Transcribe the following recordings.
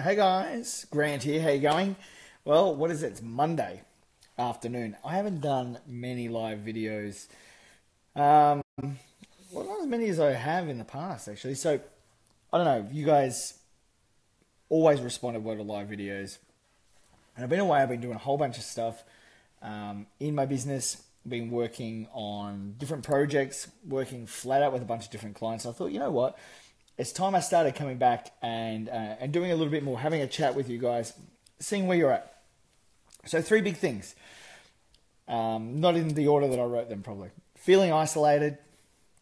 Hey guys, Grant here. How you going? Well, what is it? It's Monday afternoon. I haven't done many live videos. Um, well, not as many as I have in the past, actually. So I don't know. You guys always responded well to live videos, and I've been away. I've been doing a whole bunch of stuff in my business. Been working on different projects, working flat out with a bunch of different clients. I thought, you know what? It's time I started coming back and doing a little bit more, having a chat with you guys, seeing where you're at. So three big things, not in the order that I wrote them probably. Feeling isolated,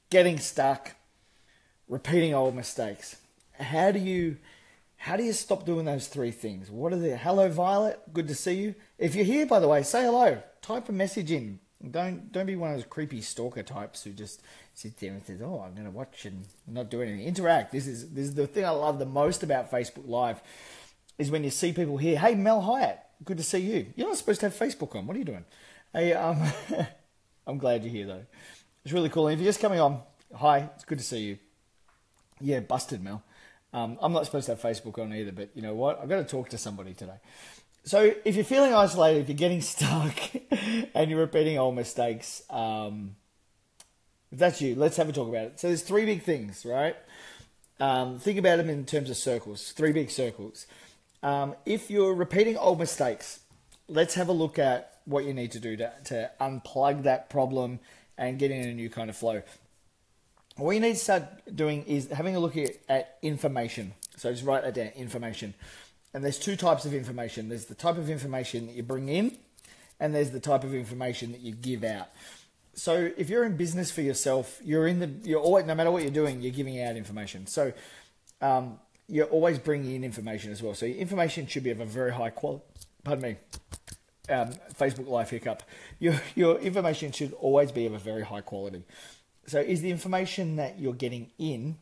getting stuck, repeating old mistakes. How do you stop doing those three things? What are they? Hello, Violet. Good to see you. If you're here, by the way, say hello. Type a message in. Don't be one of those creepy stalker types who just sit there and says, "Oh, I'm going to watch and not do anything." Interact. This is the thing I love the most about Facebook Live is when you see people here. Hey, Mel Hyatt. Good to see you. You're not supposed to have Facebook on. What are you doing? Hey, I'm glad you're here though. It's really cool. And if you're just coming on, hi. It's good to see you. Yeah, busted, Mel. I'm not supposed to have Facebook on either, but you know what? I've got to talk to somebody today. So if you're feeling isolated, if you're getting stuck and you're repeating old mistakes, if that's you, let's have a talk about it. So there's three big things, right? Think about them in terms of circles, three big circles. If you're repeating old mistakes, let's have a look at what you need to do to unplug that problem and get in a new kind of flow. What you need to start doing is having a look at information. So just write that down, information. And there's two types of information. There's the type of information that you bring in, and there's the type of information that you give out. So if you're in business for yourself, you're always, no matter what you're doing, you're giving out information. So you're always bringing in information as well. So your information should be of a very high quality. Pardon me. Facebook Live hiccup. Your information should always be of a very high quality. So is the information that you're getting in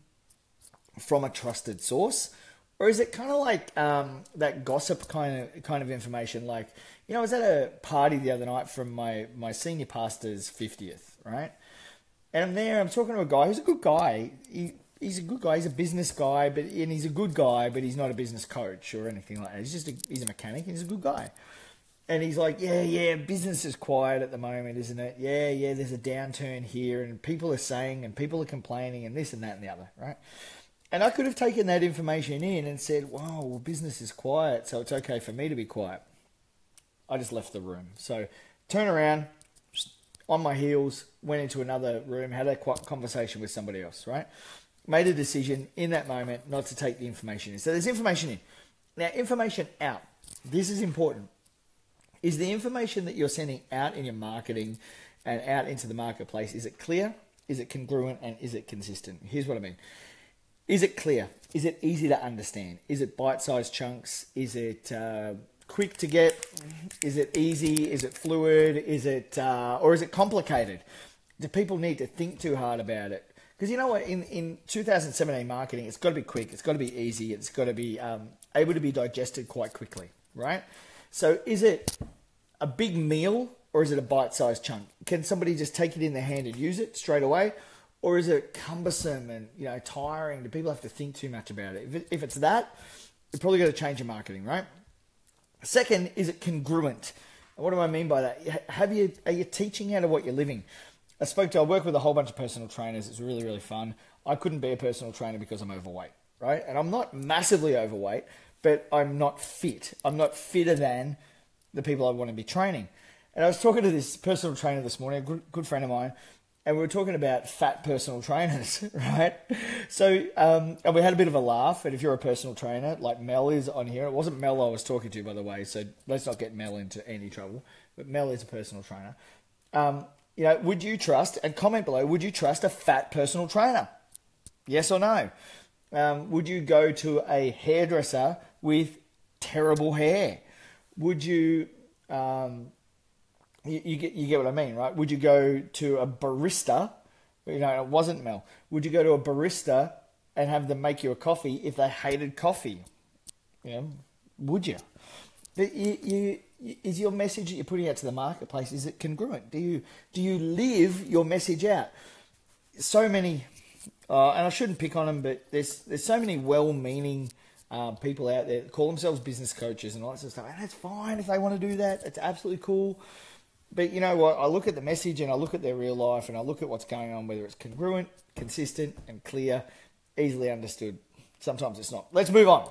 from a trusted source? Or is it kind of like that gossip kind of information? Like, you know, I was at a party the other night from my senior pastor's 50th, right? And I'm there, I'm talking to a guy who's a good guy. He's a good guy, he's a business guy, and he's a good guy, but he's not a business coach or anything like that. He's a mechanic, and he's a good guy. And he's like, yeah, business is quiet at the moment, isn't it? Yeah, there's a downturn here, and people are saying, and people are complaining, and this and that and the other, right? And I could have taken that information in and said, wow, well, business is quiet, so it's okay for me to be quiet. I just left the room. So turn around, on my heels, went into another room, had a conversation with somebody else, right? Made a decision in that moment not to take the information in. So there's information in. Now, information out. This is important. Is the information that you're sending out in your marketing and out into the marketplace, is it clear, is it congruent, and is it consistent? Here's what I mean. Is it clear? Is it easy to understand? Is it bite-sized chunks? Is it quick to get? Is it easy? Is it fluid? Or is it complicated? Do people need to think too hard about it? Because you know what, in 2017 marketing, it's got to be quick, it's got to be easy, it's got to be able to be digested quite quickly, right? So is it a big meal or is it a bite-sized chunk? Can somebody just take it in their hand and use it straight away? Or is it cumbersome and tiring? Do people have to think too much about it? If it's that, you're probably got to change your marketing, right? Second, is it congruent? And what do I mean by that? Are you teaching out of what you're living? I work with a whole bunch of personal trainers. It's really, really fun. I couldn't be a personal trainer because I'm overweight, right? And I'm not massively overweight, but I'm not fit. I'm not fitter than the people I want to be training. And I was talking to this personal trainer this morning, a good friend of mine, and we were talking about fat personal trainers, right? So, and we had a bit of a laugh. And if you're a personal trainer, like Mel is on here, it wasn't Mel I was talking to, by the way, so let's not get Mel into any trouble. But Mel is a personal trainer. Would you trust, and comment below, would you trust a fat personal trainer? Yes or no? Would you go to a hairdresser with terrible hair? Would you... You get what I mean, right? Would you go to a barista? It wasn't Mel. Would you go to a barista and have them make you a coffee if they hated coffee? Would you? Is your message that you're putting out to the marketplace, is it congruent? Do you live your message out? So many, and I shouldn't pick on them, but there's so many well-meaning people out there that call themselves business coaches and all that sort of stuff. And that's fine if they want to do that. It's absolutely cool. But you know what? I look at the message and I look at their real life and I look at what's going on, whether it's congruent, consistent, and clear, easily understood. Sometimes it's not. Let's move on.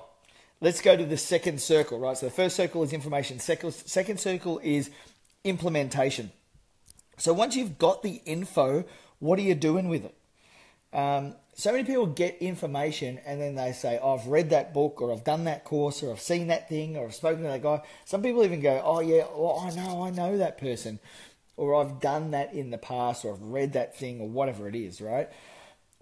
Let's go to the second circle, right? So the first circle is information. Second circle is implementation. So once you've got the info, what are you doing with it? So many people get information and then they say, oh, I've read that book, or I've done that course, or I've seen that thing, or I've spoken to that guy. Some people even go, oh yeah, well, I know that person, or I've done that in the past, or I've read that thing, or whatever it is, right?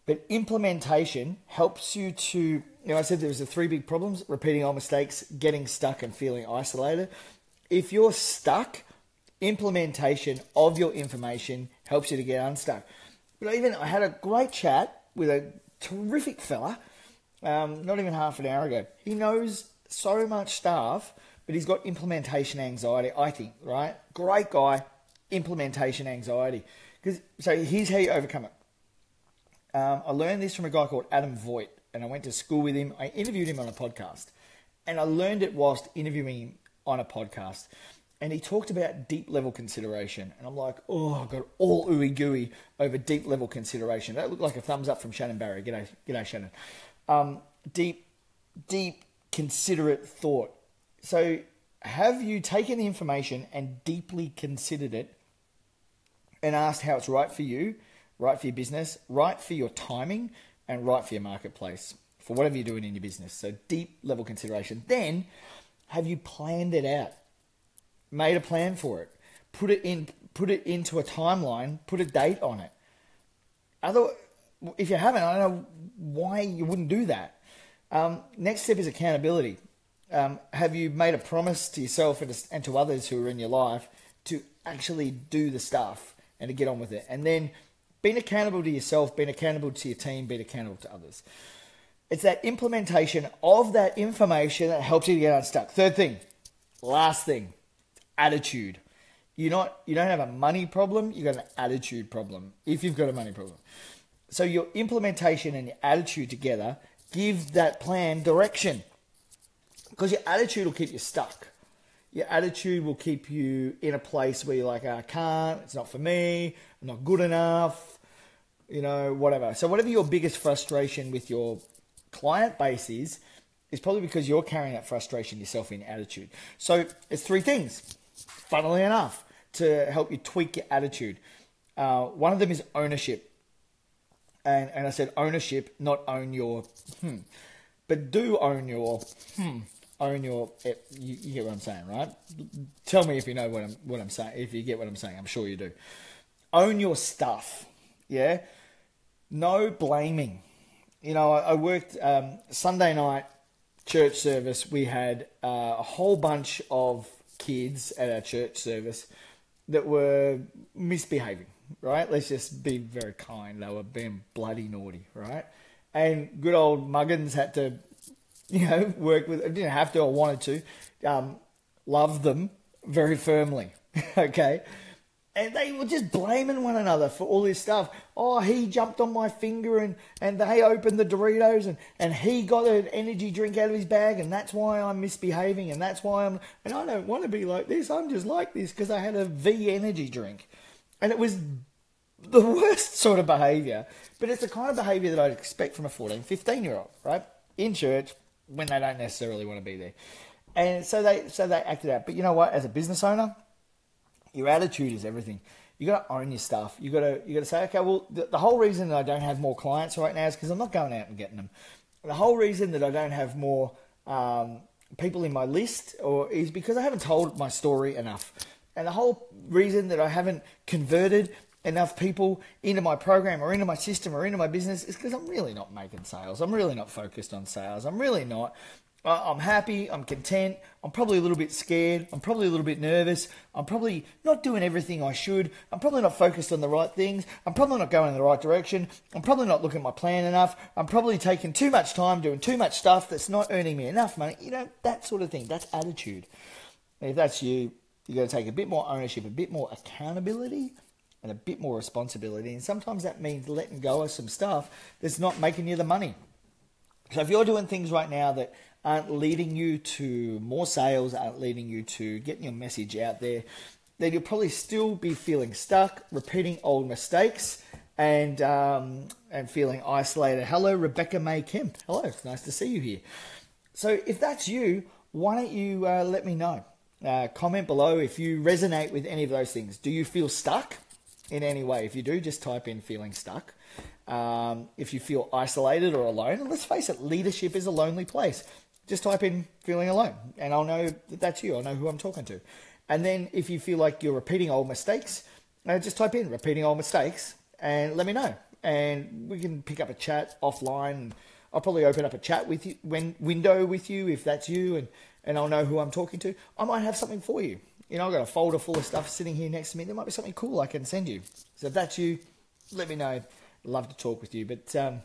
But implementation helps you to, I said there was the 3 big problems: repeating old mistakes, getting stuck, and feeling isolated. If you're stuck, implementation of your information helps you to get unstuck. But I had a great chat with a terrific fella, not even half an hour ago. He knows so much stuff, but he's got implementation anxiety, I think, right? Great guy, implementation anxiety. So here's how you overcome it. I learned this from a guy called Adam Voigt, and I went to school with him. I interviewed him on a podcast, and I learned it whilst interviewing him on a podcast. And he talked about deep level consideration. And I'm like, oh, I got all ooey gooey over deep level consideration. That looked like a thumbs up from Shannon Barry. G'day Shannon. Deep considerate thought. So have you taken the information and deeply considered it and asked how it's right for you, right for your business, right for your timing, and right for your marketplace, for whatever you're doing in your business? So deep level consideration. Then have you planned it out? Made a plan for it, put it into a timeline, put a date on it. If you haven't, I don't know why you wouldn't do that. Next step is accountability. Have you made a promise to yourself and to others who are in your life to actually do the stuff and to get on with it? And then being accountable to yourself, being accountable to your team, being accountable to others. It's that implementation of that information that helps you to get unstuck. Third thing, last thing. Attitude. You don't have a money problem, you've got an attitude problem if you've got a money problem. So your implementation and your attitude together give that plan direction, because your attitude will keep you stuck. Your attitude will keep you in a place where you're like, I can't, it's not for me, I'm not good enough, whatever. So whatever your biggest frustration with your client base is probably because you're carrying that frustration yourself in attitude. So it's 3 things, funnily enough, to help you tweak your attitude. One of them is ownership. And I said ownership, not own your, but do own your, you get what I'm saying, right? Tell me if you know what I'm saying, if you get what I'm saying. I'm sure you do. Own your stuff, yeah? No blaming. I worked Sunday night, church service. We had a whole bunch of kids at our church service that were misbehaving, right? Let's just be very kind. They were being bloody naughty, right? And good old Muggins had to, work with, didn't have to, or wanted to, love them very firmly, okay? And they were just blaming one another for all this stuff. Oh, he jumped on my finger and they opened the Doritos and he got an energy drink out of his bag and that's why I'm misbehaving and that's why and I don't want to be like this. I'm just like this because I had a V energy drink. And it was the worst sort of behaviour. But it's the kind of behaviour that I'd expect from a 14, 15-year-old, right? In church when they don't necessarily want to be there. And so they acted out. But you know what? As a business owner, your attitude is everything. You got to own your stuff. You got to say, okay, well, the whole reason that I don't have more clients right now is because I'm not going out and getting them. The whole reason that I don't have more people in my list is because I haven't told my story enough. And the whole reason that I haven't converted enough people into my program or into my system or into my business is because I'm really not making sales. I'm really not focused on sales. I'm really not. I'm happy, I'm content, I'm probably a little bit scared, I'm probably a little bit nervous, I'm probably not doing everything I should, I'm probably not focused on the right things, I'm probably not going in the right direction, I'm probably not looking at my plan enough, I'm probably taking too much time doing too much stuff that's not earning me enough money, that sort of thing. That's attitude. And if that's you, you've got to take a bit more ownership, a bit more accountability, and a bit more responsibility. And sometimes that means letting go of some stuff that's not making you the money. So if you're doing things right now that aren't leading you to more sales, aren't leading you to getting your message out there, then you'll probably still be feeling stuck, repeating old mistakes, and feeling isolated. Hello, Rebecca May Kemp. Hello, it's nice to see you here. So if that's you, why don't you let me know? Comment below if you resonate with any of those things. Do you feel stuck in any way? If you do, just type in feeling stuck. If you feel isolated or alone, and let's face it, leadership is a lonely place. Just type in feeling alone, and I'll know that that's you. I'll know who I'm talking to. And then if you feel like you're repeating old mistakes, just type in repeating old mistakes and let me know. And we can pick up a chat offline. I'll probably open up a chat with you, window with you if that's you, and I'll know who I'm talking to. I might have something for you. You know, I've got a folder full of stuff sitting here next to me. There might be something cool I can send you. So if that's you, let me know. Love to talk with you. But thought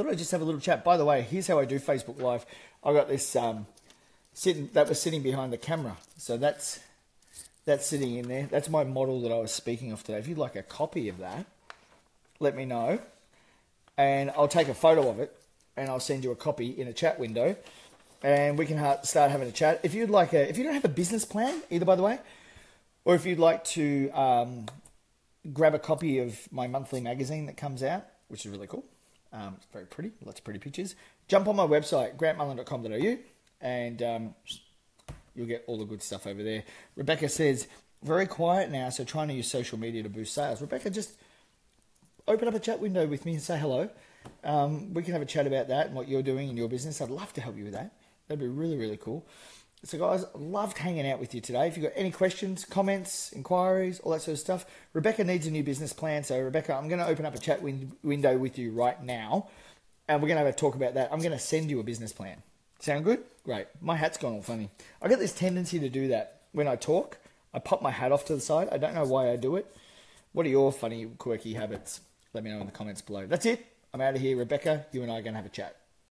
I'd just have a little chat. By the way, here's how I do Facebook Live. I got this sitting behind the camera. So that's sitting in there. That's my model that I was speaking of today. If you'd like a copy of that, let me know. And I'll take a photo of it and I'll send you a copy in a chat window. And we can start having a chat. If you don't have a business plan, either, by the way, or if you'd like to grab a copy of my monthly magazine that comes out, which is really cool. It's very pretty, lots of pretty pictures. Jump on my website, grantmullin.com.au, and you'll get all the good stuff over there. Rebecca says, very quiet now, so trying to use social media to boost sales. Rebecca, just open up a chat window with me and say hello. We can have a chat about that and what you're doing in your business. I'd love to help you with that. That'd be really, really cool. So guys, loved hanging out with you today. If you've got any questions, comments, inquiries, all that sort of stuff, Rebecca needs a new business plan. So Rebecca, I'm going to open up a chat window with you right now, and we're going to have a talk about that. I'm going to send you a business plan. Sound good? Great. My hat's gone all funny. I got this tendency to do that when I talk. I pop my hat off to the side. I don't know why I do it. What are your funny, quirky habits? Let me know in the comments below. That's it. I'm out of here. Rebecca, you and I are going to have a chat.